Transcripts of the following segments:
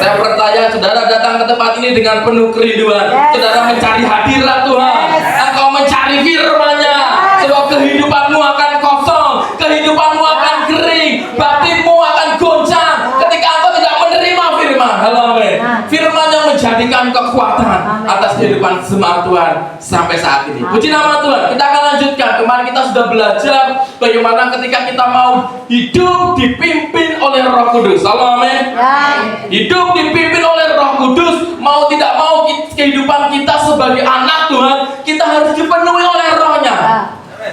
Saya percaya saudara datang ke tempat ini dengan penuh kerinduan. Saudara mencari hadirat Tuhan. Engkau mencari firman-Nya. Sebab kehidupanmu akan kosong, kehidupanmu akan kering, batinmu akan goncang ketika engkau tidak menerima firman. Halo, amin. Firman yang menjadikan kekuatan atas kehidupan jemaat Tuhan sampai saat ini. Puji nama Tuhan. Kita akan lanjutkan. Kemarin kita sudah belajar bagaimana ketika kita mau hidup dipimpin oleh Roh Kudus. Halo, amin. Hidup dipimpin oleh Roh Kudus, mau tidak mau kehidupan kita sebagai anak Tuhan, kita harus dipenuhi oleh Roh-Nya.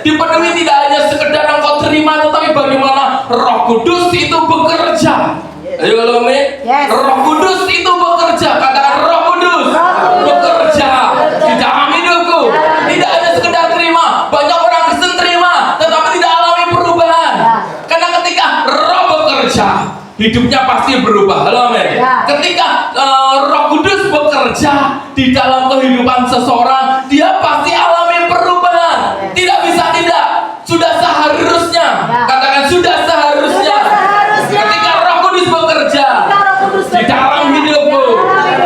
Dipenuhi tidak hanya sekedar engkau terima, tetapi bagaimana Roh Kudus itu bekerja. Ayo, amin. Roh Kudus itu bekerja. Katakan Roh Kudus bekerja di dalam hidupku. Tidak hanya sekedar terima. Banyak orang Kristen terima, tetapi tidak alami perubahan. Karena ketika Roh bekerja, hidupnya pasti berubah. Halo, amin. Ketika Roh Kudus bekerja di dalam kehidupan seseorang, dia pasti alami perubahan. Tidak bisa tidak. Sudah seharusnya. Katakan sudah seharusnya. Ketika Roh Kudus bekerja di dalam hidupku,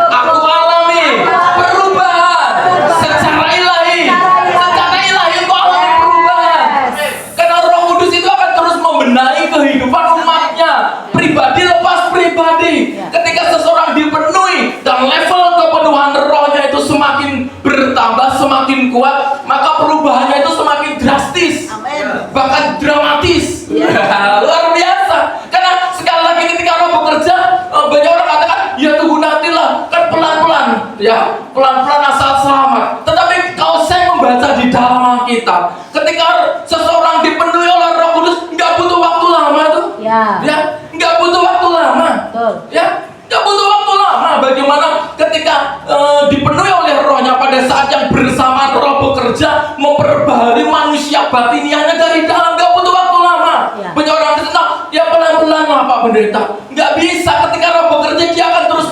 aku alami perubahan secara ilahi. Secara ilahi aku alami perubahan. Karena Roh Kudus itu akan terus membenahi kehidupan umatnya, pribadi lepas pribadi. Ketika seseorang dipenuhi dan level kepenuhan rohnya itu semakin bertambah, semakin kuat, maka perubahannya itu semakin drastis, bahkan dramatis. Luar biasa. Karena sekali lagi ketika roh bekerja, banyak orang katakan ya tunggu nantilah, kan pelan-pelan, ya pelan-pelan asal selamat. Tetapi kalau saya membaca di dalam Alkitab, ketika seseorang dipenuhi oleh Roh Kudus, nggak butuh waktu lama tuh. Ya, nggak butuh waktu lama. Ya, nggak butuh waktu lama. Bagaimana ketika dipenuhi oleh Rohnya pada saat yang bersamaan Roh bekerja memperbaharui manusia batiniahnya dari dalam, nggak butuh waktu lama. Banyak orang Kristen, ya pelan-pelan lah Pak Pendeta. Nggak bisa. Ketika Roh bekerja, dia akan terus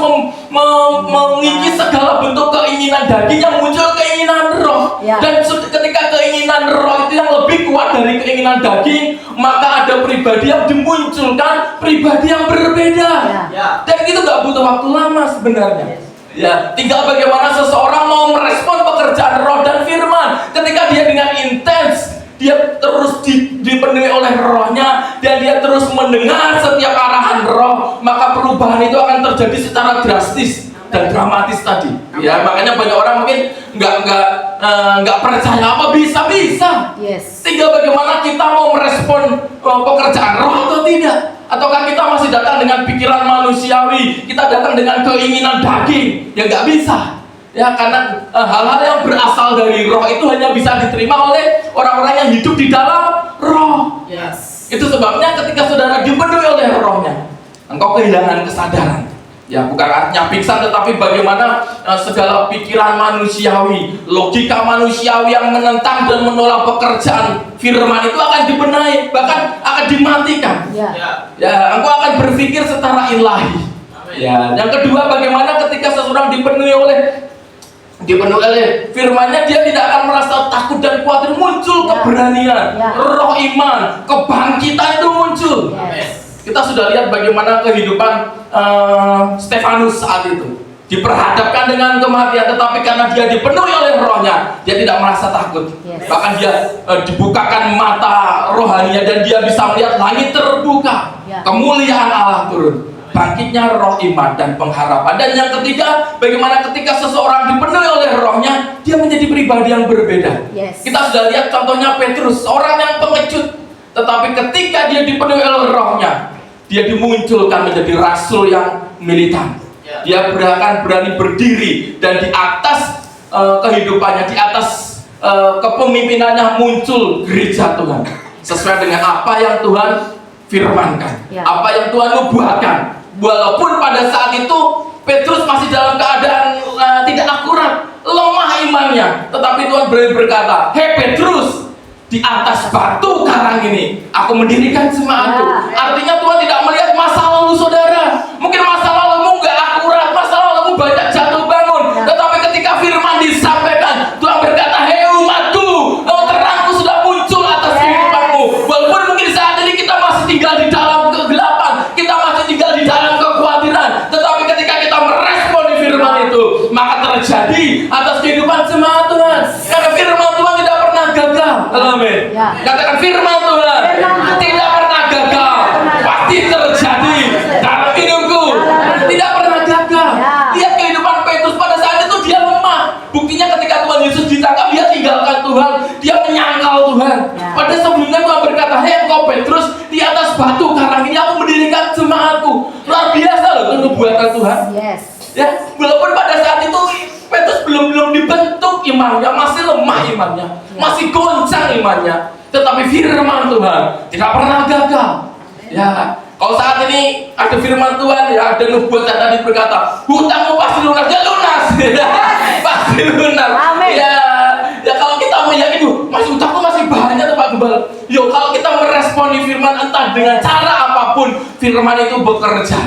mengingis segala bentuk keinginan daging yang muncul keinginan Roh. Dan ketika keinginan Roh itu yang lebih kuat dari keinginan daging, maka ada pribadi yang dimunculkan, pribadi yang berbeda. Dan itu nggak butuh waktu lama sebenarnya. Ya, tinggal bagaimana seseorang mau merespon pekerjaan Roh dan firman. Ketika dia dengan intens, dia terus dipenuhi oleh Rohnya, dan dia terus mendengar setiap arahan Roh, maka perubahan itu akan terjadi secara drastis dan dramatis tadi. Ya, makanya banyak orang mungkin nggak percaya apa bisa. Tinggal bagaimana kita mau merespon pekerjaan Roh atau tidak. Ataukah kita masih datang dengan pikiran manusiawi, kita datang dengan keinginan daging? Ya nggak bisa. Ya, karena hal-hal yang berasal dari Roh itu hanya bisa diterima oleh orang-orang yang hidup di dalam Roh. Itu sebabnya ketika saudara dipenuhi oleh Rohnya, engkau kehilangan kesadaran. Ya, bukan artinya pingsan, tetapi bagaimana segala pikiran manusiawi, logika manusiawi yang menentang dan menolak pekerjaan firman itu akan dibenahi, bahkan akan dimatikan. Ya, engkau akan berpikir secara ilahi. Ya, yang kedua, bagaimana ketika seseorang dipenuhi oleh firman-Nya, dia tidak akan merasa takut dan khawatir. Muncul keberanian, roh iman, kebangkitan itu muncul. Kita sudah lihat bagaimana kehidupan Stefanus saat itu. Diperhadapkan dengan kematian, tetapi karena dia dipenuhi oleh Rohnya, dia tidak merasa takut. Bahkan dia dibukakan mata rohaninya, dan dia bisa melihat langit terbuka, kemuliaan Allah turun, bangkitnya roh iman dan pengharapan. Dan yang ketiga, bagaimana ketika seseorang dipenuhi oleh Rohnya, dia menjadi pribadi yang berbeda. Kita sudah lihat contohnya Petrus, orang yang pengecut, tetapi ketika dia dipenuhi oleh Rohnya, dia dimunculkan menjadi rasul yang militan. Dia akan berani berdiri, dan di atas kehidupannya, di atas kepemimpinannya muncul gereja Tuhan sesuai dengan apa yang Tuhan firmankan, apa yang Tuhan nubuatkan. Walaupun pada saat itu Petrus masih dalam keadaan tidak akurat, lemah imannya, tetapi Tuhan berani berkata, "Hei Petrus, di atas batu karang ini aku mendirikan jemaatku." Artinya Tuhan tidak melihat masa lalu saudara. Mungkin masa lalumu nggak akurat, masa lalumu banyak jatuh bangun, tetapi ketika firman disampaikan, Tuhan berkata, "Hei umatku, terangku sudah muncul atas kehidupanmu." Walaupun mungkin saat ini kita masih tinggal di dalam kegelapan, kita masih tinggal di dalam kekhawatiran, tetapi ketika terjadi atas kehidupan jemaat Tuhan. Karena firman Tuhan tidak pernah gagal. Amin. Katakan firman Tuhan tidak pernah gagal. Pasti terjadi dalam hidupku. Tidak pernah gagal. Lihat kehidupan Petrus pada saat itu dia lemah. Buktinya ketika Tuhan Yesus ditangkap, dia tinggalkan Tuhan. Dia menyangkal Tuhan. Pada sebelumnya Tuhan berkata, hei engkau Petrus, di atas batu karang ini aku mendirikan jemaatku. Luar biasa loh nubuatan Tuhan. Ya, walaupun pada saat itu Petrus belum dibentuk imannya, masih lemah imannya, masih goncang imannya. Tetapi firman Tuhan tidak pernah gagal. Ya, kalau saat ini ada firman Tuhan, ya ada nubuatan tadi berkata, hutangmu pasti lunas, ya lunas, pasti lunas. Ya kalau kita meyakini, masih hutangku masih banyak tuh Pak Gembala. Yo, kalau kita meresponi firman entah dengan cara apapun, firman itu bekerja.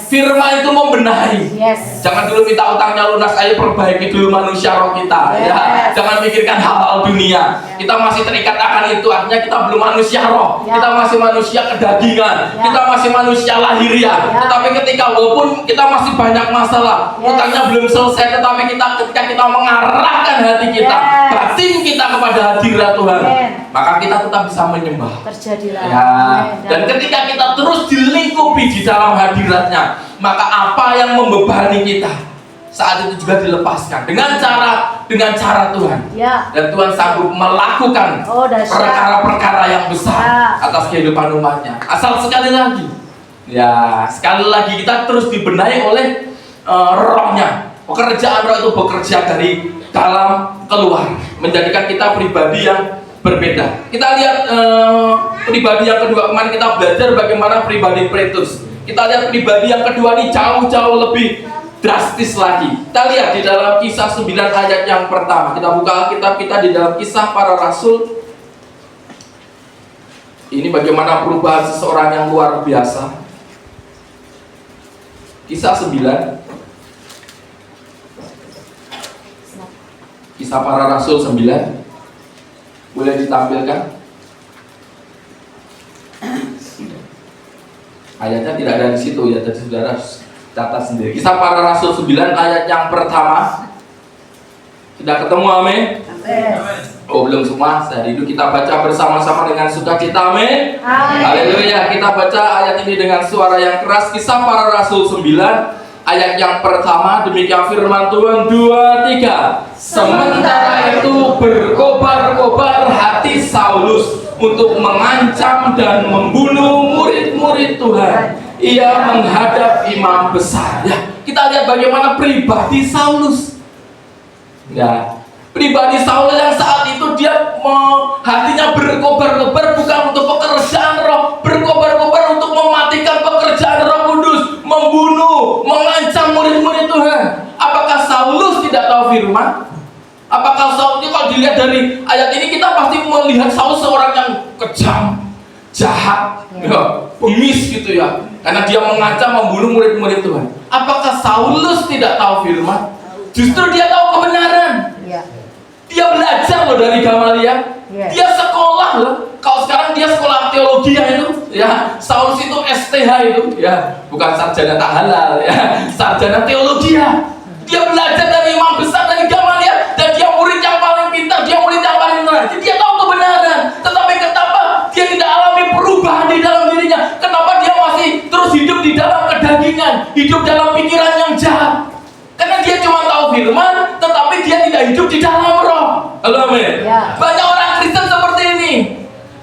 Firman itu membenahi. Jangan dulu minta utangnya lunas, ayo perbaiki dulu manusia roh kita. Ya, jangan pikirkan hal-hal dunia. Kita masih terikat akan itu, artinya kita belum manusia roh. Kita masih manusia kedagingan. Kita masih manusia lahiriah. Tetapi ketika walaupun kita masih banyak masalah, utangnya belum selesai, tetapi ketika kita mengarahkan hati kita, batin kita kepada hadirat Tuhan, maka kita tetap bisa menyembah. Terjadilah. Ya. Dan ketika kita terus dilingkupi di dalam hadiratnya, maka apa yang membebani kita saat itu juga dilepaskan dengan cara Tuhan. Dan Tuhan sanggup melakukan perkara-perkara yang besar atas kehidupan umatnya. Asal sekali lagi, ya sekali lagi kita terus dibenahi oleh rohnya. Pekerjaan roh itu bekerja dari dalam keluar, menjadikan kita pribadi yang berbeda. Kita lihat pribadi yang kedua, kemarin kita belajar bagaimana pribadi Petrus. Kita lihat pribadi yang kedua ini jauh-jauh lebih drastis lagi. Kita lihat di dalam Kisah 9 ayat yang pertama. Kita buka Alkitab kita di dalam Kisah Para Rasul. Ini bagaimana perubahan seseorang yang luar biasa. Kisah 9. Kisah Para Rasul 9. Boleh ditampilkan? Ayatnya tidak ada di situ ya, jadi saudara catat sendiri. Kisah Para Rasul 9 ayat yang pertama. Sudah ketemu, amin? Oh belum semua, dari itu kita baca bersama-sama dengan sukacita, amin? Haleluya, kita baca ayat ini dengan suara yang keras. Kisah Para Rasul 9 ayat yang pertama, demikian firman Tuhan. 2, 3. Sementara itu berkobar-kobar hati Saulus untuk mengancam dan membunuh murid-murid Tuhan. Ia menghadap imam besar. Ya, kita lihat bagaimana pribadi Saulus. Ya, pribadi Saulus yang saat itu dia hatinya berkobar-kobar bukan untuk pekerjaan roh, berkobar-kobar untuk mematikan pekerjaan Roh Kudus, membunuh, mengancam murid-murid Tuhan. Apakah Saulus tidak tahu firman? Apakah Saulus, kalau dilihat dari ayat ini kita pasti melihat Saulus seorang yang kejam, jahat, ya, bengis gitu ya, karena dia mengancam membunuh murid-murid Tuhan. Apakah Saulus tidak tahu firman? Justru dia tahu kebenaran. Dia belajar loh dari Gamaliel. Dia sekolah loh. Kalau sekarang dia sekolah teologi itu, ya. Saulus itu STH itu, ya, bukan sarjana tak halal, ya, sarjana teologi ya. Dia belajar dari imam besar, dari Gamaliel, dan dia murid yang paling pintar, dia murid yang paling rajin. Dia tahu kebenaran, tetapi kenapa dia tidak alami perubahan di dalam dirinya? Kenapa dia masih terus hidup di dalam kedagingan, hidup dalam pikiran yang jahat? Karena dia cuma tahu firman, tetapi dia tidak hidup di dalam roh. Halo, amin. Banyak orang Kristen seperti ini.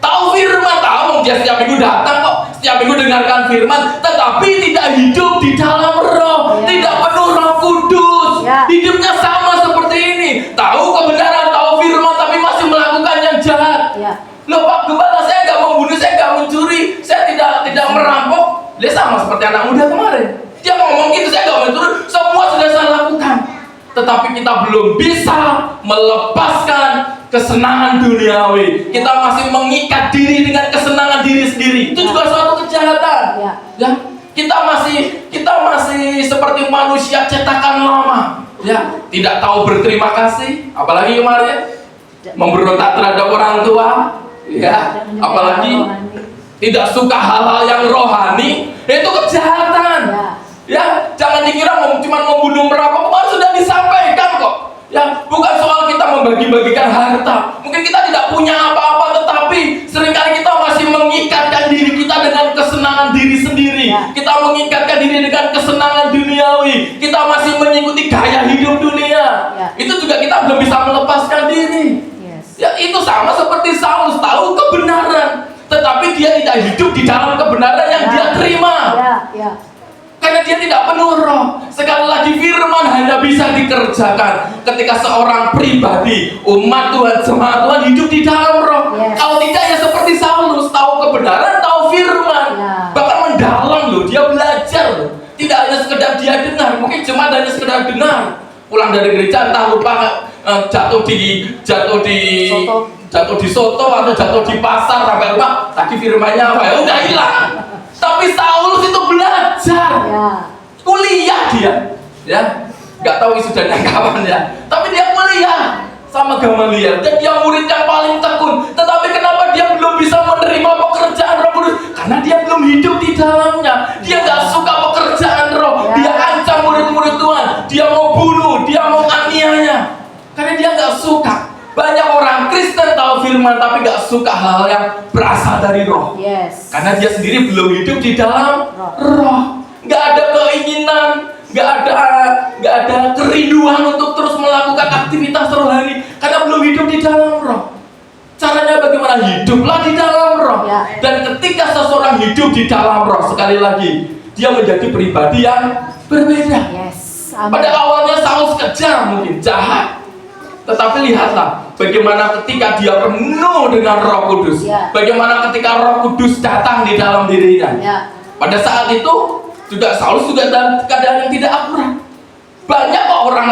Tahu firman, tahu dia setiap minggu datang kok, setiap minggu dengarkan firman, tetapi tidak hidup di dalam roh, tidak penuh Roh Kudus. Hidupnya sama seperti ini. Tahu kebenaran, tahu firman, tapi masih melakukan yang jahat. Loh Pak Gembala, saya nggak membunuh, saya nggak mencuri, saya tidak merampok. Dia sama seperti anak muda kemarin. Dia ngomong gitu, saya nggak mencuri, semua sudah saya lakukan. Tetapi kita belum bisa melepaskan kesenangan duniawi. Kita masih mengikat diri dengan kesenangan diri sendiri. Itu juga suatu kejahatan. Ya, kita masih seperti manusia cetakan lama. Ya, tidak tahu berterima kasih. Apalagi kemarin memberontak terhadap orang tua. Ya, apalagi tidak suka hal-hal yang rohani. Itu kejahatan. Ya, jangan dikira cuma membunuh merampok, sudah disampaikan kok. Ya, bukan soal kita membagi-bagikan harta. Mungkin kita tidak punya apa-apa, tetapi seringkali kita masih mengikatkan diri kita dengan kesenangan diri sendiri. Ya. Kita mengikatkan diri dengan kesenangan duniawi. Kita masih mengikuti gaya hidup dunia. Ya. Itu juga kita belum bisa melepaskan diri. Yes. Ya, itu sama seperti Saulus, tahu kebenaran, tetapi dia tidak hidup di dalam kebenaran yang Ya. dia terima. Ya, ya. Karena dia tidak penuh roh. Sekali lagi firman hanya bisa dikerjakan ketika seorang pribadi, umat Tuhan, jemaat Tuhan hidup di dalam roh. Yes. Kalau tidak ya seperti Saulus, tahu kebenaran, tahu firman. Ya. Bahkan mendalam loh, dia belajar loh. Tidak hanya sekedar dia dengar, mungkin jemaat hanya sekedar dengar. Pulang dari gereja entah lupa jatuh di Soto. jatuh di soto atau jatuh di pasar sampai lupa tadi firmannya apa ya udah hilang. Tapi Saulus itu belajar, Ya. kuliah dia, ya, nggak tahu wisudanya kapan ya. Tapi dia kuliah sama Gamaliel dan dia murid yang paling tekun. Tetapi kenapa dia belum bisa menerima pekerjaan Roh Kudus? Karena dia belum hidup di dalamnya. Dia nggak suka pekerjaan Roh. Dia ancam murid-murid Tuhan. Dia mau bunuh, dia mau aniaya. Karena dia nggak suka. Banyak orang Kristen tahu firman tapi nggak suka hal yang berasal dari Roh. Yes. Karena dia sendiri belum hidup di dalam Roh. Nggak ada keinginan, nggak ada kerinduan untuk terus melakukan aktivitas rohani karena belum hidup di dalam Roh. Caranya bagaimana? Hiduplah di dalam Roh. Ya. Dan ketika seseorang hidup di dalam Roh, sekali lagi dia menjadi pribadi yang berbeda. Yes. Amin. Pada awalnya Saulus kejam, mungkin jahat, tetapi lihatlah bagaimana ketika dia penuh dengan Roh Kudus. Ya. Bagaimana ketika Roh Kudus datang di dalam dirinya. Ya. Pada saat itu juga Saulus juga dalam keadaan yang tidak akurat. Banyak kok orang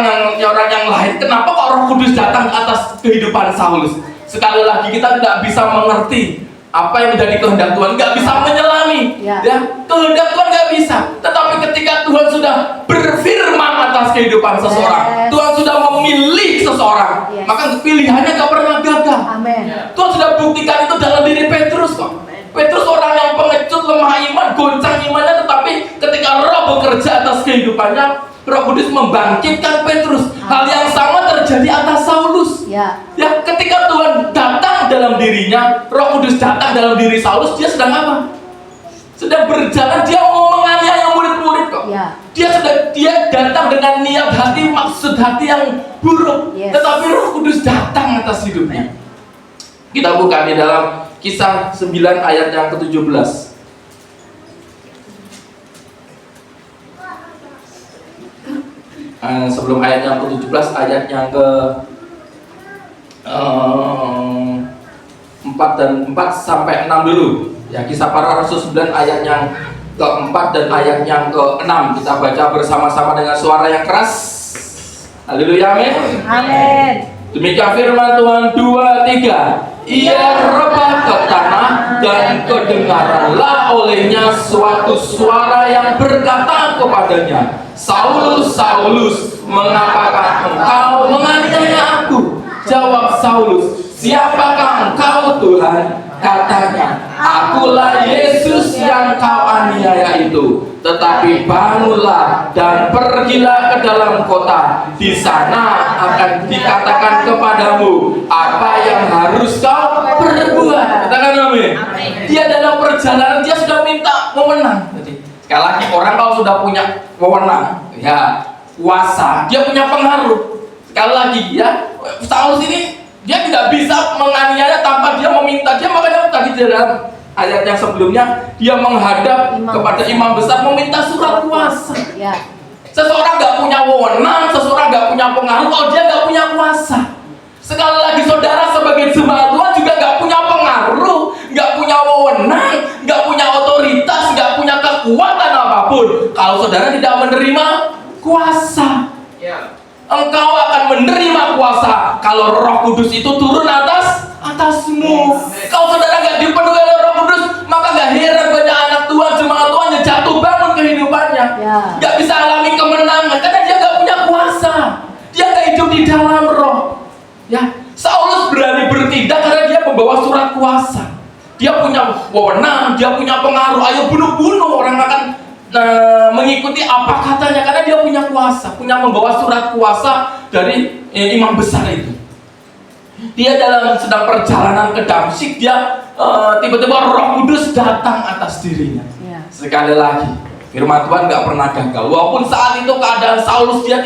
yang lain. Kenapa kok Roh Kudus datang ke atas kehidupan Saulus? Sekali lagi kita tidak bisa mengerti apa yang menjadi kehendak Tuhan, nggak bisa menyelami. Ya. Kehendak Tuhan nggak bisa. Tetapi ketika Tuhan sudah berfirman atas kehidupan seseorang, Yes. Tuhan sudah memilih seseorang, Yes. maka pilihannya nggak pernah gagal. Amin. Tuhan sudah buktikan itu dalam diri Petrus kok. Petrus orang yang pengecut, lemah iman, goncang imannya, tetapi ketika Roh bekerja atas kehidupannya, Roh Kudus membangkitkan Petrus. Hal yang sama terjadi atas Saulus. Ya. Ya, ketika Tuhan datang dalam dirinya, Roh Kudus datang dalam diri Saulus, dia sedang apa? Sedang berjalan, dia mau menganiaya murid-murid kok. Ya. Dia datang dengan niat hati, maksud hati yang buruk. Yes. Tetapi Roh Kudus datang atas hidupnya. Kita buka di dalam Kisah 9 ayat yang ke-17. Sebelum ayat yang ke-17, ayat yang ke 4 sampai 6 dulu. Ya, Kisah Para Rasul 9 ayat yang ke-4 dan ayat yang ke-6. Kita baca bersama-sama dengan suara yang keras. Haleluya, amin. Amin. Demikian firman Tuhan. 2, 3. Ia rebah ke tanah dan kedengaranlah olehnya suatu suara yang berkata kepadanya, Saulus, Saulus, mengapakah engkau menganiaya aku? Jawab Saulus, siapakah engkau Tuhan? Katanya, akulah Yesus yang kau aniaya itu. Tetapi bangunlah dan pergilah ke dalam kota. Di sana akan dikatakan kepadamu apa yang harus kau perbuat. Katakan amin. Dia dalam perjalanan dia sudah minta wewenang. Sekali lagi, orang kalau sudah punya wewenang, ya kuasa, dia punya pengaruh. Sekali lagi ya, Saulus ini dia tidak bisa menganiaya tanpa dia meminta. Dia makanya tadi dalam ayat yang sebelumnya dia menghadap kepada imam besar meminta surat kuasa. Ya. Seseorang nggak punya wewenang, seseorang nggak punya pengaruh kalau dia nggak punya kuasa. Sekali lagi saudara sebagai jemaat Tuhan juga nggak punya pengaruh, nggak punya wewenang, nggak punya otoritas, nggak punya kekuatan apapun kalau saudara tidak menerima kuasa. Engkau akan menerima kuasa kalau Roh Kudus itu turun atasmu. Kalau saudara nggak dipenuhi oleh Roh Kudus, maka nggak heran banyak anak Tuhan, jemaat Tuhan yang jatuh bangun kehidupannya, nggak bisa alami kemenangan karena dia nggak punya kuasa. Dia nggak hidup di dalam Roh. Ya, Saulus berani bertindak karena dia membawa surat kuasa. Dia punya wewenang, dia punya pengaruh. Ayo bunuh-bunuh, orang akan mengikuti apa katanya karena dia punya kuasa, punya membawa surat kuasa dari imam besar itu. Dia sedang perjalanan ke Damsyik, dia tiba-tiba Roh Kudus datang atas dirinya. Ya. Sekali lagi, firman Tuhan nggak pernah gagal. Walaupun saat itu keadaan Saulus dia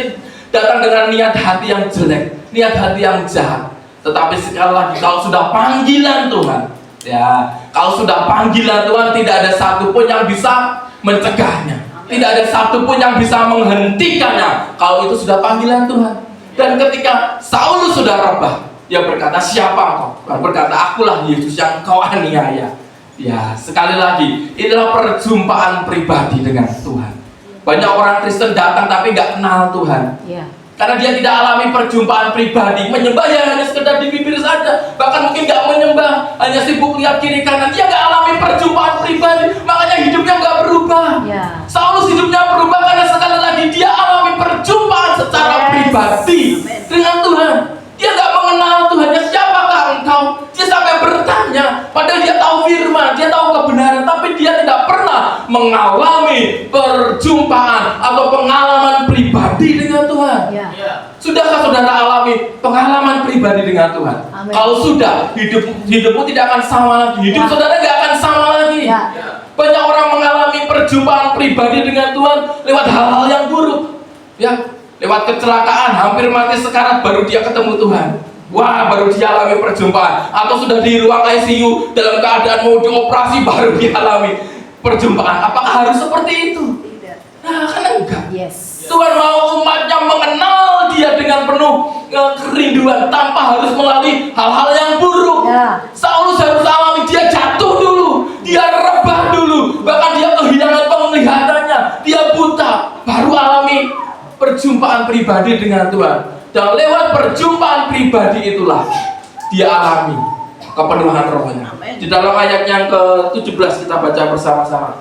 datang dengan niat hati yang jelek, niat hati yang jahat. Tetapi sekali lagi, kalau sudah panggilan Tuhan, ya, kalau sudah panggilan Tuhan, tidak ada satupun yang bisa mencegahnya, tidak ada satupun yang bisa menghentikannya. Kalau itu sudah panggilan Tuhan. Dan ketika Saulus sudah rebah, dia berkata, siapa engkau? Tuhan berkata, akulah Yesus yang kau aniaya. Ya, sekali lagi, inilah perjumpaan pribadi dengan Tuhan. Banyak orang Kristen datang tapi nggak kenal Tuhan. Ya. Karena dia tidak alami perjumpaan pribadi, menyembah ya hanya sekedar di bibir saja, bahkan mungkin nggak menyembah, hanya sibuk lihat kiri kanan. Dia nggak alami perjumpaan pribadi, makanya hidupnya nggak berubah. Ya. Saulus hidupnya berubah karena sekali lagi dia alami perjumpaan secara pribadi dengan Tuhan. Dia nggak mengenal Tuhannya, siapakah engkau? Dia sampai bertanya, padahal dia tahu firman, dia tahu kebenaran, tapi dia tidak pernah mengalami perjumpaan atau pengalaman pribadi dengan Tuhan. Ya. Sudahkah saudara alami pengalaman pribadi dengan Tuhan? Amin. Kalau sudah, hidupmu tidak akan sama lagi. Hidup saudara nggak akan sama lagi. Ya. Banyak orang mengalami perjumpaan pribadi dengan Tuhan lewat hal-hal yang buruk. Ya, lewat kecelakaan, hampir mati sekarat, baru dia ketemu Tuhan. Wah, baru dia alami perjumpaan. Atau sudah di ruang ICU dalam keadaan mau dioperasi, baru dia alami perjumpaan. Apakah harus seperti itu? Tidak. Nah, kan enggak. Yes. Tuhan mau umatnya mengenal dia dengan penuh kerinduan tanpa harus melalui hal-hal yang buruk. Ya. Saulus harus alami, dia jatuh dulu, dia rebah dulu, bahkan dia kehilangan penglihatannya, dia buta, baru alami perjumpaan pribadi dengan Tuhan. Dan lewat perjumpaan pribadi itulah dia alami kepenuhan rohnya. Di dalam ayat yang ke-17 kita baca bersama-sama.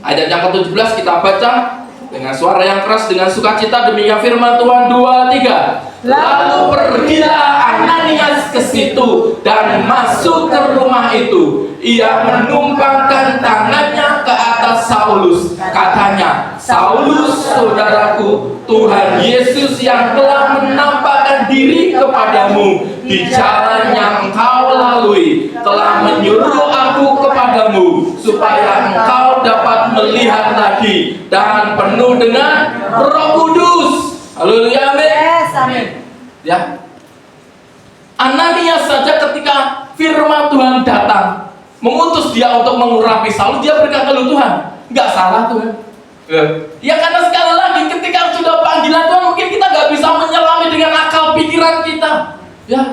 Ayat yang ke-17 kita baca dengan suara yang keras, dengan sukacita, demikian firman Tuhan. 2, 3. Lalu pergilah Ananias ke situ dan masuk ke rumah itu. Ia menumpangkan tangannya ke atas Saulus. Katanya, Saulus saudaraku, Tuhan Yesus yang telah menampakkan diri kepadamu di jalan yang engkau lalui telah menyuruh aku kepadamu supaya engkau dapat melihat lagi dan penuh dengan Roh Kudus. Haleluya, amin. Yes, amin. Ya, Ananias saja ketika firman Tuhan datang mengutus dia untuk mengurapi Saulus, dia berkata, "Loh Tuhan, nggak salah Tuhan." Ya karena sekali lagi ketika sudah panggilan Tuhan, mungkin kita nggak bisa menyelami dengan akal pikiran kita. Ya,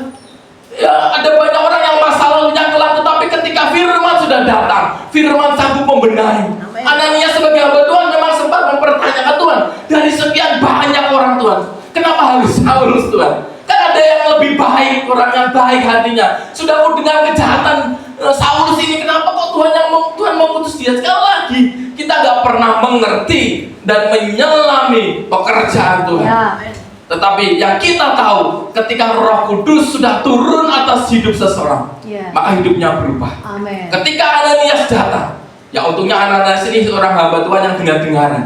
ada banyak orang yang masa lalunya kelam, tetapi ketika firman sudah datang, firman sanggup membenahi. Ananias sebagai hamba Tuhan memang sempat mempertanyakan, Tuhan, dari sekian banyak orang Tuhan, kenapa harus Saulus Tuhan? Kan ada yang lebih baik, orang yang baik hatinya. Sudah dengan kejahatan Saulus ini, kenapa kok Tuhan memutus dia? Sekali lagi, kita nggak pernah mengerti dan menyelami pekerjaan Tuhan. Ya. Tetapi yang kita tahu, ketika Roh Kudus sudah turun atas hidup seseorang, Ya. maka hidupnya berubah. Amin. Ketika Ananias datang, ya untungnya Ananias ini seorang hamba Tuhan yang dengar-dengaran.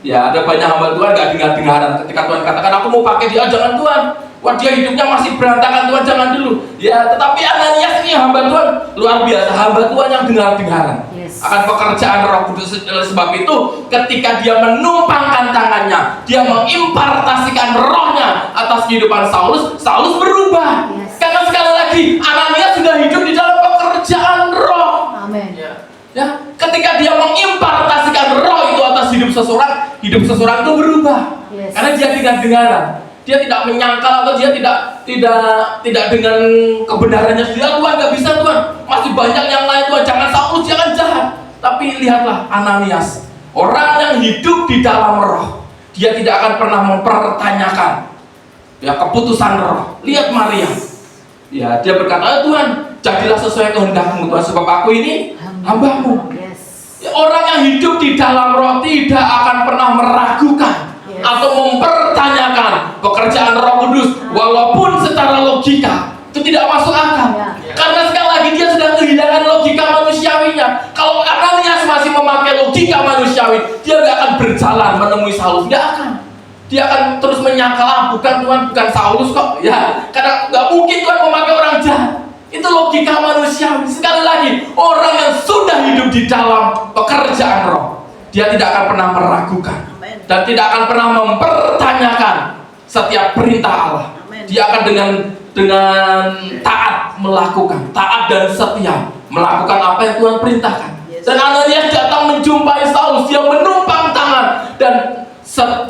Ya, ada banyak hamba Tuhan gak dengar-dengaran. Ketika Tuhan katakan, aku mau pakai dia, jangan Tuhan. Wah, dia hidupnya masih berantakan, Tuhan jangan dulu. Ya, tetapi Ananias ini hamba Tuhan luar biasa, hamba Tuhan yang dengar-dengaran. Yes. Akan pekerjaan Roh Kudus. Sebab itu, ketika dia menumpangkan tangannya, dia mengimpartasikan rohnya atas kehidupan Saulus, Saulus berubah. Yes. Karena sekali lagi, Ananias sudah hidup di dalam pekerjaan roh. Amin. Ya, ketika dia mengimpartasikan roh itu atas hidup seseorang itu berubah. Yes. Karena dia dengar-dengaran. Dia tidak menyangkal atau dia tidak dengan kebenarannya sendiri. Tuhan nggak bisa Tuhan, masih banyak yang lain Tuhan, jangan Saulus, jangan jahat. Tapi lihatlah Ananias, orang yang hidup di dalam roh, dia tidak akan pernah mempertanyakan ya keputusan roh. Lihat Maria, ya dia berkata, Tuhan jadilah sesuai kehendak-Mu Tuhan, sebab aku ini hamba-Mu. Yes. Ya, orang yang hidup di dalam roh tidak akan pernah meragukan atau mempertanyakan pekerjaan Roh Kudus, walaupun secara logika itu tidak masuk akal. Karena sekali lagi dia sudah kehilangan logika manusiawinya. Kalau Ananias masih memakai logika manusiawi, dia nggak akan berjalan menemui Saulus, nggak akan. Dia akan terus menyangkal, bukan Tuhan, bukan Saulus kok. Ya, karena nggak mungkin Tuhan memakai orang jahat. Itu logika manusia. Sekali lagi, orang yang sudah hidup di dalam pekerjaan roh, dia tidak akan pernah meragukan dan tidak akan pernah mempertanyakan setiap perintah Allah. Dia akan dengan taat melakukan, taat dan setia melakukan apa yang Tuhan perintahkan. Dan Ananias datang menjumpai Saulus, dia menumpang tangan, dan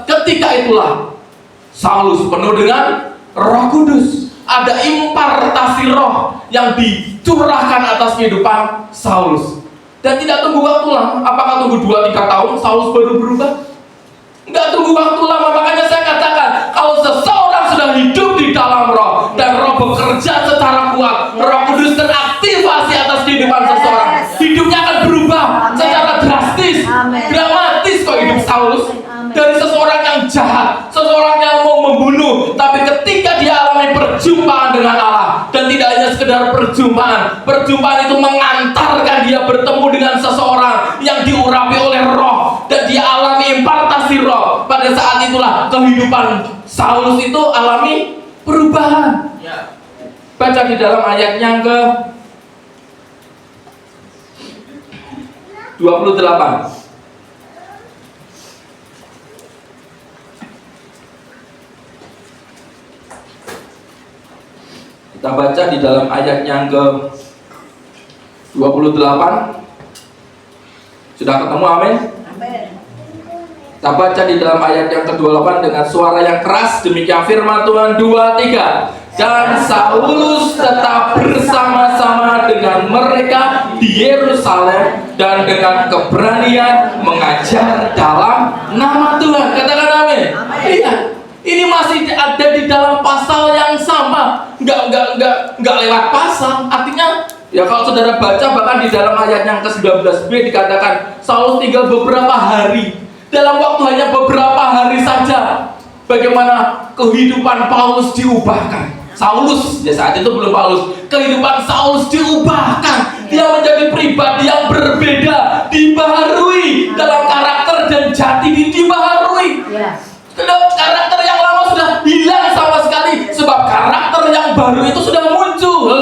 ketika itulah Saulus penuh dengan Roh Kudus. Ada impartasi roh yang dicurahkan atas kehidupan Saulus. Dan tidak tunggu waktu lama. Apakah tunggu 2-3 tahun Saulus baru berubah? Enggak tunggu waktu lama. Makanya saya katakan, kalau seseorang sudah hidup di dalam roh dan roh bekerja secara kuat, Roh Kudus teraktivasi atas kehidupan seseorang, hidupnya akan berubah secara drastis, dramatis kok hidup Saulus. Dari seseorang yang jahat, seseorang yang mau membunuh, tapi ketika dia alami perjumpaan dengan Allah, dan tidak hanya sekedar perjumpaan itu mengantarkan dia bertemu dengan seseorang yang diurapi oleh roh, dan dia alami impartasi roh. Pada saat itulah kehidupan Saulus itu alami perubahan. Baca di dalam ayat yang ke 28. Kita baca di dalam ayat yang ke 28. Sudah ketemu, amin? Kita baca di dalam ayat yang ke-28 dengan suara yang keras. Demikian firman Tuhan. 2-3. Dan Saulus tetap bersama-sama dengan mereka di Yerusalem dan dengan keberanian mengajar dalam nama Tuhan. Katakan amin. Iya. Ini masih ada di dalam pasal yang sama, nggak lewat pasal. Artinya, ya kalau saudara baca bahkan di dalam ayat yang ke-19b dikatakan Saulus tinggal beberapa hari. Dalam waktu hanya beberapa hari saja, bagaimana kehidupan Paulus diubahkan. Saulus, ya saat itu belum Paulus, kehidupan Saulus diubahkan. Dia menjadi pribadi yang berbeda, dibaharui dalam karakter dan jati dibaharui. Karakter yang lama sudah hilang sama sekali, sebab karakter yang baru itu sudah muncul.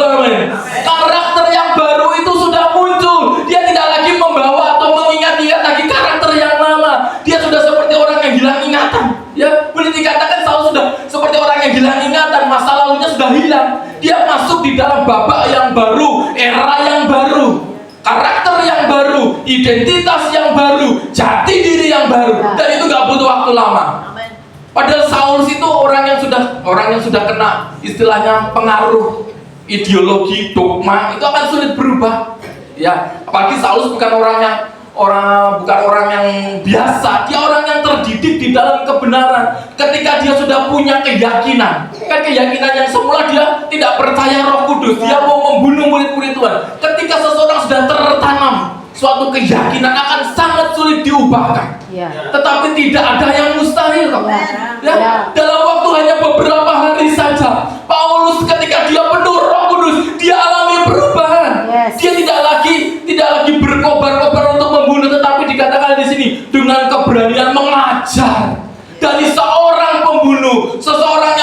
Karakter yang baru itu sudah muncul. Dia tidak lagi membawa atau mengingat-ingat lagi karakter yang lama. Dia sudah seperti orang yang hilang ingatan. Ya, boleh dikatakan Saulus sudah seperti orang yang hilang ingatan. Masa lalunya sudah hilang. Dia masuk di dalam babak yang baru, era yang baru, karakter yang baru, identitas yang baru, jati diri yang baru. Dan itu gak butuh waktu lama. Padahal Saulus itu orang yang sudah kena istilahnya pengaruh ideologi, dogma, itu akan sulit berubah. Ya, apalagi Saulus bukan orang yang biasa, dia orang yang terdidik di dalam kebenaran. Ketika dia sudah punya keyakinan, kan keyakinan yang semula dia tidak percaya Roh Kudus, dia mau membunuh murid-murid Tuhan. Ketika seseorang sudah tertanam suatu keyakinan, akan sangat sulit diubahkan. Tetapi tidak ada yang mustahil kok. Dalam waktu hanya beberapa hari saja, Paulus ketika dia penuh Roh Kudus, dia alami perubahan. Dia tidak lagi berkobar-kobar untuk membunuh, tetapi dikatakan di sini dengan keberanian mengajar. Dari seorang pembunuh, seseorang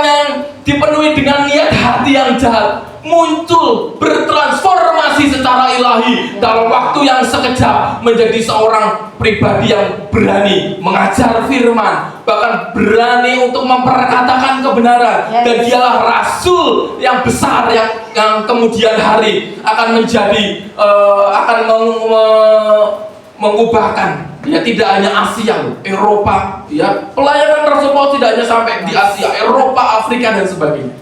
yang dipenuhi dengan niat hati yang jahat, muncul bertransformasi secara ilahi dalam waktu yang sekejap menjadi seorang pribadi yang berani mengajar firman, bahkan berani untuk memperkatakan kebenaran. Dan dialah rasul yang besar yang kemudian hari akan menjadi mengubahkan, ya, tidak hanya Asia, Eropa, ya. Pelayanan Rasul Paulus tidak hanya sampai di Asia, Eropa, Afrika dan sebagainya.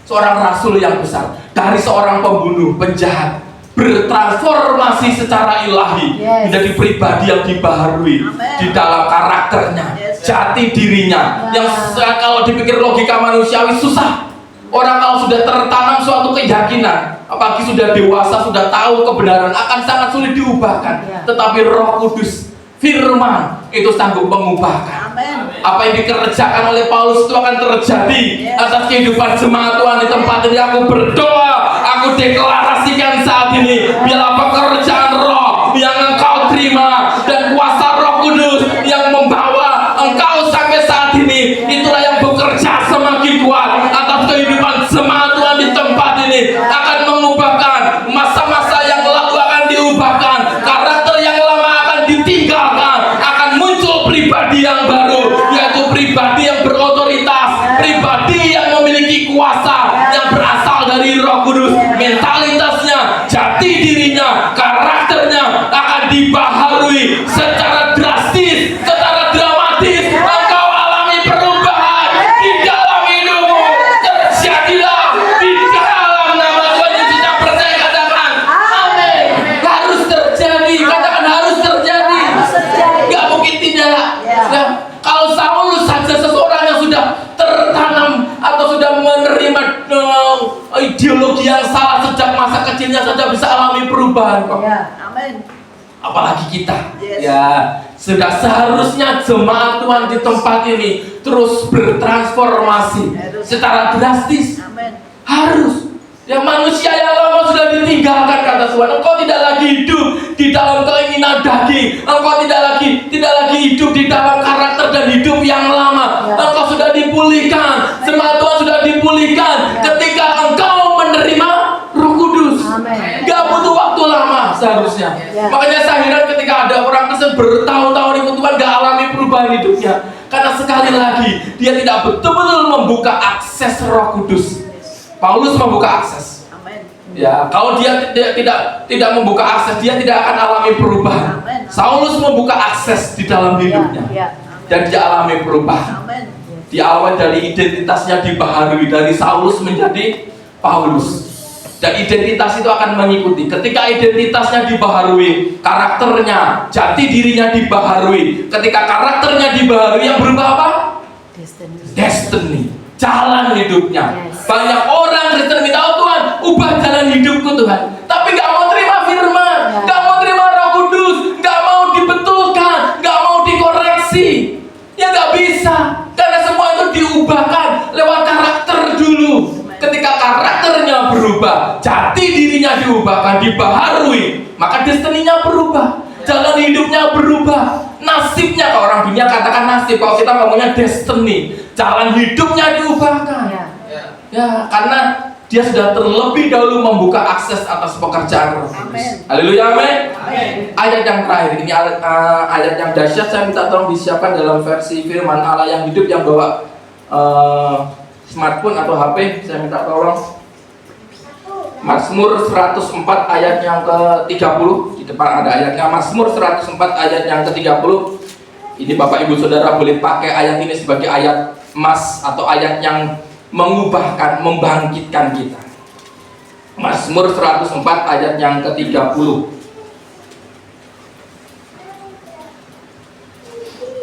Seorang rasul yang besar, dari seorang pembunuh, penjahat, bertransformasi secara ilahi menjadi pribadi yang dibaharui di dalam karakternya, jati dirinya, yang kalau dipikir logika manusiawi susah. Orang kalau sudah tertanam suatu keyakinan, apalagi sudah dewasa, sudah tahu kebenaran, akan sangat sulit diubahkan. Tetapi Roh Kudus, firman, itu sanggup mengubahkan. Apa yang dikerjakan oleh Paulus itu akan terjadi atas kehidupan jemaat Tuhan di tempat ini. Aku berdoa, aku deklarasikan saat ini, biarlah pekerjaan roh yang engkau terima dan kuasa Roh Kudus yang membawa engkau sampai pribadi yang baru, yaitu pribadi yang berotoritas, pribadi yang memiliki kuasa, yang berasal dari Roh Kudus. Mentalitasnya, jati dirinya, karakternya akan dibaharui secara drastis, secara dramatis. Engkau alami perubahan di dalam hidupmu. Terjadilah di dalam nama Tuhan Yesus. Yang percaya katakan amin. Harus terjadi, katakan harus terjadi. Gak mungkin tidak. Nah, kalau Saulus saja seseorang yang sudah tertanam atau sudah menerima ideologi yang salah sejak masa kecilnya saja bisa alami perubahan kok. Amin. Apalagi kita. Ya, sudah seharusnya jemaat Tuhan di tempat ini terus bertransformasi secara drastis. Harus. Ya, manusia yang lama sudah ditinggalkan kata Tuhan. Engkau tidak lagi hidup di dalam keinginan daging. Engkau tidak lagi hidup di dalam karakter dan hidup yang lama. Engkau sudah dipulihkan. Jemaat Tuhan sudah dipulihkan ketika engkau menerima Roh Kudus. Gak butuh waktu lama seharusnya. Makanya saya heran ketika ada orang Kristen bertahun-tahun ikut Tuhan gak alami perubahan hidupnya. Karena sekali lagi dia tidak betul-betul membuka akses Roh Kudus. Paulus membuka akses. Ya, kalau dia tidak membuka akses, dia tidak akan alami perubahan. Saulus membuka akses di dalam hidupnya, dan dia alami perubahan. Diawali dari identitasnya dibaharui dari Saulus menjadi Paulus. Dan identitas itu akan mengikuti. Ketika identitasnya dibaharui, karakternya, jati dirinya dibaharui. Ketika karakternya dibaharui, yang berubah apa? Destiny. Jalan hidupnya. Banyak orang Kristen minta, oh Tuhan, ubah jalan hidupku Tuhan. Tapi gak mau terima firman, gak mau terima Roh Kudus, gak mau dibetulkan, gak mau dikoreksi. Ya gak bisa. Karena semua itu diubahkan lewat karakter dulu. Ketika karakternya berubah, jati dirinya diubahkan, dibaharui, maka destininya berubah, jalan hidupnya berubah, nasibnya. Kalau orang dunia katakan nasib, kalau kita ngomongnya destiny, jalan hidupnya diubahkan. Ya, karena dia sudah terlebih dahulu membuka akses atas pekerjaan Roh Kudus. Haleluya, amin. Ayat yang terakhir ini ayat yang dahsyat. Saya minta tolong disiapkan dalam versi firman Allah yang hidup, yang bawa smartphone atau HP, saya minta tolong. Mazmur 104 ayat yang ke-30. Di depan ada ayatnya. Mazmur 104 ayat yang ke-30. Ini Bapak Ibu Saudara boleh pakai ayat ini sebagai ayat emas atau ayat yang mengubahkan, membangkitkan kita. Mazmur 104 ayat yang ke-30.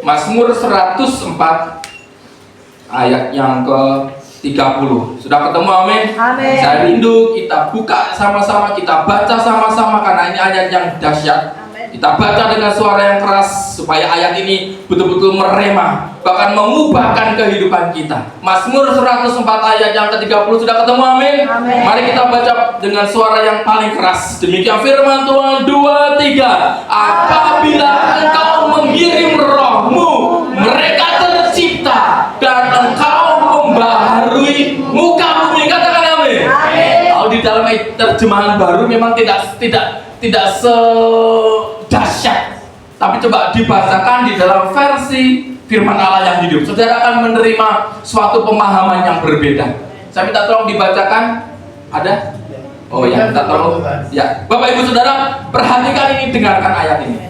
Mazmur 104 ayat yang ke-30. Sudah ketemu, amin? Amin. Saya rindu kita buka sama-sama, kita baca sama-sama, karena ini ayat yang dahsyat. Kita baca dengan suara yang keras supaya ayat ini betul-betul meremah, bahkan mengubahkan kehidupan kita. Mazmur 104 ayat yang ke-30. Sudah ketemu, amin? Amin. Mari kita baca dengan suara yang paling keras. Demikian firman Tuhan. 2, 3. Apabila engkau mengirim rohmu, mereka tercipta, dan engkau membaharui muka bumi. Katakan amin. Kalau di dalam terjemahan baru memang tidak sedahsyat, tapi coba dibacakan di dalam versi firman Allah yang hidup, saudara akan menerima suatu pemahaman yang berbeda. Saya minta tolong dibacakan. Ada? Oh ya, minta tolong. Ya, Bapak Ibu Saudara, perhatikan ini, dengarkan ayat ini.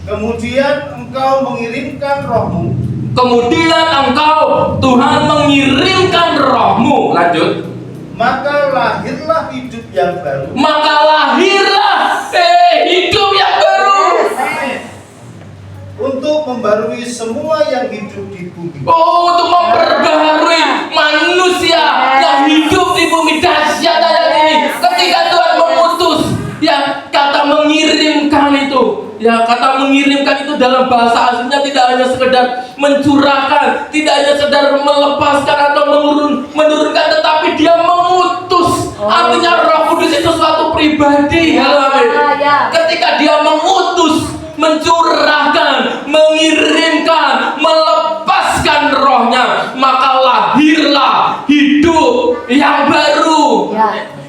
Kemudian engkau mengirimkan rohmu. Kemudian engkau, Tuhan, mengirimkan rohmu. Lanjut. Maka lahirlah hidup yang baru. Maka lahirlah hidup yang baru. Untuk membarui semua yang hidup di bumi. Oh, untuk memperbaharui manusia yang hidup di bumi. Dahsyat ayat ini. Ketika Tuhan memutus, ya, kata mengirimkan itu. Ya, kata mengirimkan itu dalam bahasa aslinya tidak hanya sekedar mencurahkan, tidak hanya sekedar melepaskan atau menurunkan, tetapi dia mengutus. Artinya Roh Kudus itu suatu pribadi. Ketika dia mengutus, mencurahkan, mengirimkan, melepaskan rohnya, maka lahirlah hidup yang baru.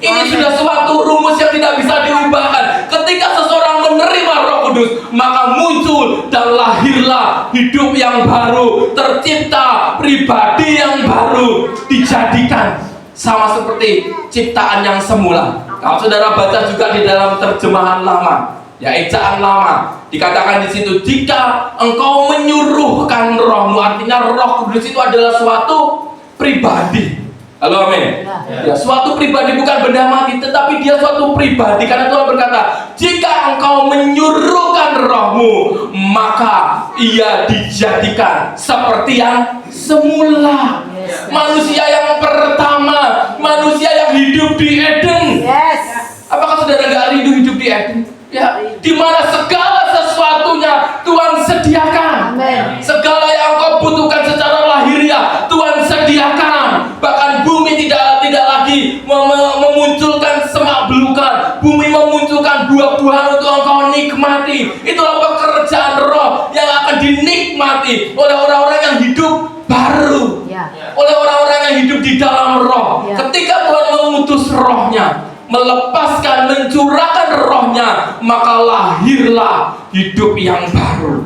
Ini sudah suatu rumus yang tidak bisa diubahkan. Ketika seseorang menerima Roh Kudus, maka muncul dan lahirlah hidup yang baru, tercipta pribadi yang baru, dijadikan sama seperti ciptaan yang semula. Kalau saudara baca juga di dalam terjemahan lama, ya ejaan lama, dikatakan di situ, jika engkau menyuruhkan rohmu, artinya Roh Kudus itu adalah suatu pribadi. Halo, amin. Ya, suatu pribadi, bukan benda mati, tetapi dia suatu pribadi. Karena Tuhan berkata, jika engkau menyuruhkan rohmu, maka ia dijadikan seperti yang semula. Manusia yang pertama, manusia yang hidup di Eden. Yes. Apakah saudara nggak rindu hidup di Eden? Ya, di mana segala sesuatunya Tuhan sediakan. Amin. Segala yang kau butuhkan secara lahiriah Tuhan sediakan. Bahkan bumi tidak lagi memunculkan semak belukar. Bumi memunculkan buah-buahan untuk engkau nikmati. Itulah pekerjaan Roh yang akan dinikmati oleh orang-orang yang hidup baru. Ya. Oleh orang-orang yang hidup di dalam Roh. Ya. Ketika Tuhan mengutus Rohnya, melepaskan, mencurahkan Rohnya, maka lahirlah hidup yang baru.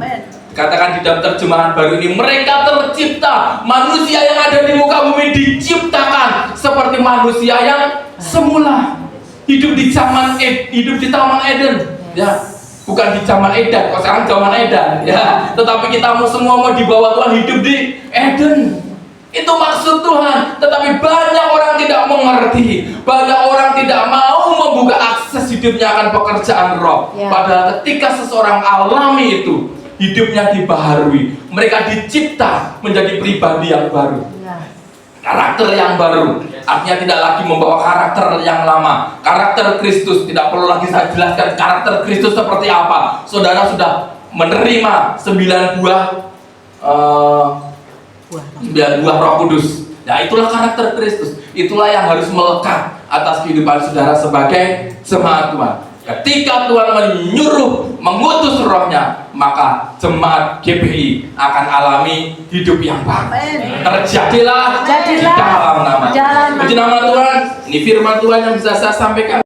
Katakan di dalam terjemahan baru ini, mereka tercipta, manusia yang ada di muka bumi diciptakan seperti manusia yang semula, hidup di Taman Eden, ya, bukan di zaman Edan. Kok sekarang zaman Edan, ya, tetapi kita semua mau dibawa Tuhan hidup di Eden. Itu maksud Tuhan. Tetapi banyak orang tidak mengerti, banyak orang tidak mau membuka akses hidupnya akan pekerjaan Roh. Ya. Padahal ketika seseorang alami itu, hidupnya dibaharui, mereka dicipta menjadi pribadi yang baru, Ya. karakter yang baru. Artinya tidak lagi membawa karakter yang lama. Karakter Kristus, tidak perlu lagi saya jelaskan karakter Kristus seperti apa. Saudara sudah menerima 9 buah Roh Kudus. Nah, itulah karakter Kristus. Itulah yang harus melekat atas kehidupan saudara sebagai jemaat Tuhan. Ketika Tuhan mengutus Rohnya, maka jemaat GPI akan alami hidup yang baru. Terjadilah di dalam nama. Jalan. Puji nama Tuhan. Ini firman Tuhan yang bisa saya sampaikan.